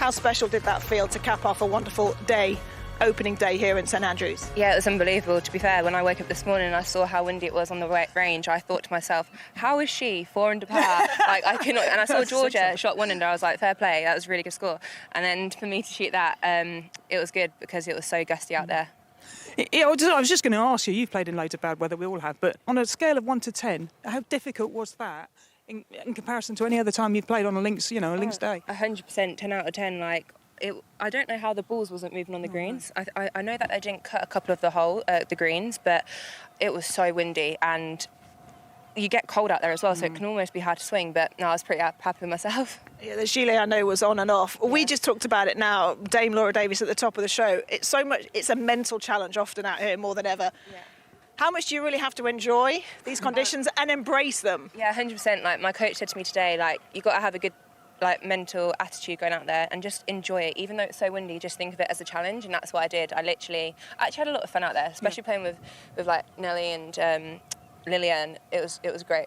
How special did that feel to cap off a wonderful day, opening day here in St Andrews? Yeah, it was unbelievable. To be fair, when I woke up this morning and I saw how windy it was on the range, I thought to myself, how is she 4 under par? Like, I could not. And I saw Georgia shot 1 under. I was like, fair play, that was a really good score. And then for me to shoot that, it was good because it was so gusty out there. Yeah, I was just going to ask you, you've played in loads of bad weather, we all have, but on a scale of 1 to 10, how difficult was that in comparison to any other time you've played on a links, a links day? 100%, 10 out of 10. Like, I don't know how the balls wasn't moving on the greens. I know that they didn't cut a couple of the greens, but it was so windy and you get cold out there as well, so it can almost be hard to swing. But no, I was pretty happy with myself. Yeah, the gilet I know was on and off. Yeah. We just talked about it now. Dame Laura Davies at the top of the show. It's a mental challenge often out here more than ever. Yeah. How much do you really have to enjoy these conditions and embrace them? Yeah, 100%. Like my coach said to me today, like you got to have a good mental attitude going out there and just enjoy it. Even though it's so windy, just think of it as a challenge, and that's what I did. I actually had a lot of fun out there, especially playing with like Nelly and Lillian. It was great.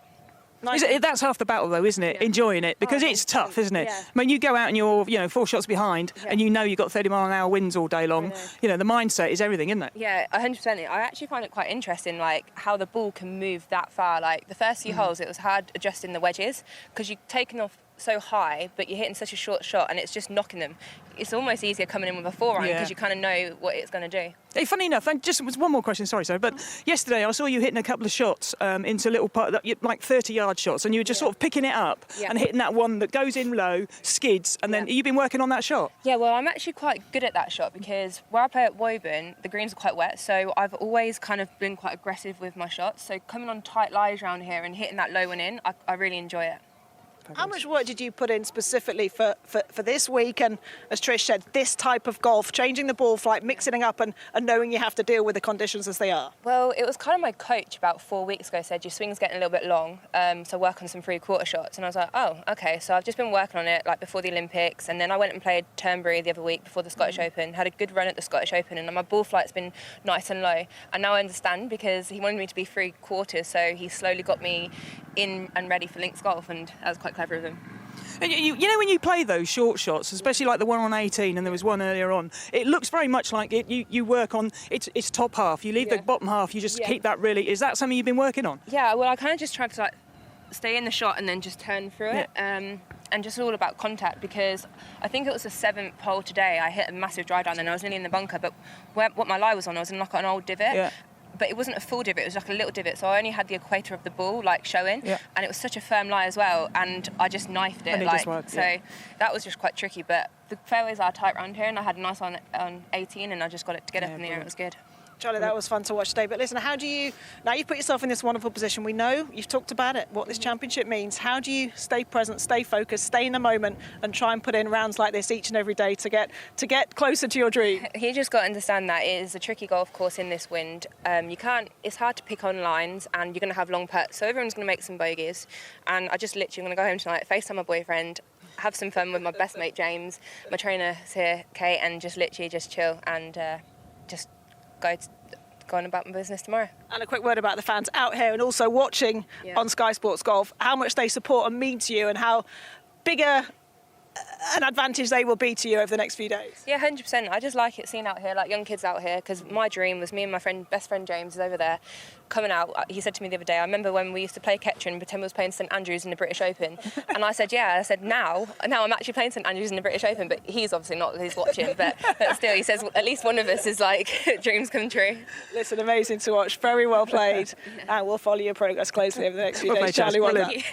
Nice. That's half the battle, though, isn't it? Yeah. Enjoying it, because it's tough, isn't it? Yeah. I mean, you go out and you're 4 shots behind, and you've got 30-mile-an-hour winds all day long. The mindset is everything, isn't it? Yeah, 100%. I actually find it quite interesting, like how the ball can move that far. Like the first few holes, it was hard adjusting the wedges because you're taking off so high, but you're hitting such a short shot, and it's just knocking them. It's almost easier coming in with a 4-iron because you kind of know what it's going to do. Hey, funny enough, and just was one more question, sorry, but yesterday I saw you hitting a couple of shots into little like 30-yard shots, and you were just sort of picking it up and hitting that one that goes in low, skids, and then you've been working on that shot? Yeah, well, I'm actually quite good at that shot because where I play at Woburn, the greens are quite wet, so I've always kind of been quite aggressive with my shots. So coming on tight lies around here and hitting that low one in, I really enjoy it. How much work did you put in specifically for this week, and as Trish said, this type of golf, changing the ball flight, mixing it up and knowing you have to deal with the conditions as they are? Well, it was kind of my coach about 4 weeks ago said your swing's getting a little bit long, so work on some 3/4 shots. And I was like, oh, okay. So I've just been working on it like before the Olympics, and then I went and played Turnberry the other week before the Scottish Open, had a good run at the Scottish Open, and my ball flight's been nice and low. And now I understand because he wanted me to be 3/4, so he slowly got me in and ready for links golf, and that was quite clever of him. And you know when you play those short shots, especially like the one on 18 and there was one earlier on, it looks very much like you work on it's top half. You leave the bottom half, you just keep that really. Is that something you've been working on? Yeah, well, I kind of just tried to like stay in the shot and then just turn through it. And just all about contact, because I think it was the 7th hole today. I hit a massive drive down and I was nearly in the bunker, but what my lie was on, I was in like an old divot. Yeah. But it wasn't a full divot, it was like a little divot, so I only had the equator of the ball like showing, and it was such a firm lie as well, and I just knifed it. And it just worked, so that was just quite tricky, but the fairways are tight around here, and I had a nice one on 18, and I just got it to get up in the air. It was good. Charlie, that was fun to watch today. But listen, how do you, now you've put yourself in this wonderful position, we know, you've talked about it, what this championship means. How do you stay present, stay focused, stay in the moment, and try and put in rounds like this each and every day to get closer to your dream? You just got to understand that it is a tricky golf course in this wind. It's hard to pick on lines, and you're going to have long putts, so everyone's going to make some bogeys. And I just literally going to go home tonight, FaceTime my boyfriend, have some fun with my best mate James, my trainer's here, Kate, and just literally just chill and just go on about my business tomorrow. And a quick word about the fans out here and also watching on Sky Sports Golf, how much they support and mean to you, and how bigger an advantage they will be to you over the next few days. Yeah, 100%. I just like it seeing out here, like young kids out here, because my dream was me and my best friend James is over there coming out. He said to me the other day, I remember when we used to play Kettering and pretend we was playing St Andrews in the British Open. And I said, yeah. I said, now I'm actually playing St Andrews in the British Open, but he's obviously not, he's watching. But still, he says at least one of us is like dreams come true. Listen, amazing to watch. Very well played. And we'll follow your progress closely over the next few days. Charlie, well played.